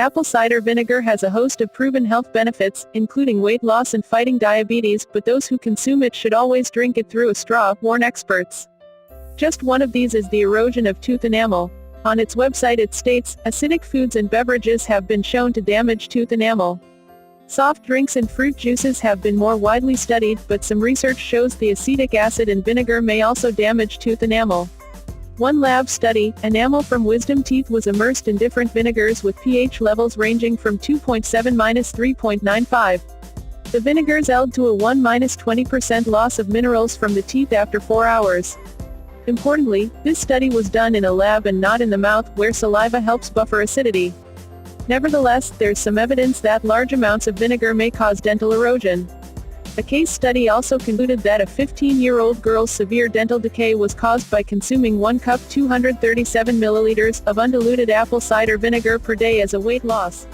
Apple cider vinegar has a host of proven health benefits, including weight loss and fighting diabetes, but those who consume it should always drink it through a straw, warn experts. Just one of these is the erosion of tooth enamel. On its website it states, acidic foods and beverages have been shown to damage tooth enamel. Soft drinks and fruit juices have been more widely studied, but some research shows the acetic acid in vinegar may also damage tooth enamel. One lab study, enamel from wisdom teeth was immersed in different vinegars with pH levels ranging from 2.7–3.95. The vinegars led to a 1–20% loss of minerals from the teeth after 4 hours. Importantly, this study was done in a lab and not in the mouth, where saliva helps buffer acidity. Nevertheless, there's some evidence that large amounts of vinegar may cause dental erosion. A case study also concluded that a 15-year-old girl's severe dental decay was caused by consuming 1 cup 237 milliliters of undiluted apple cider vinegar per day as a weight loss.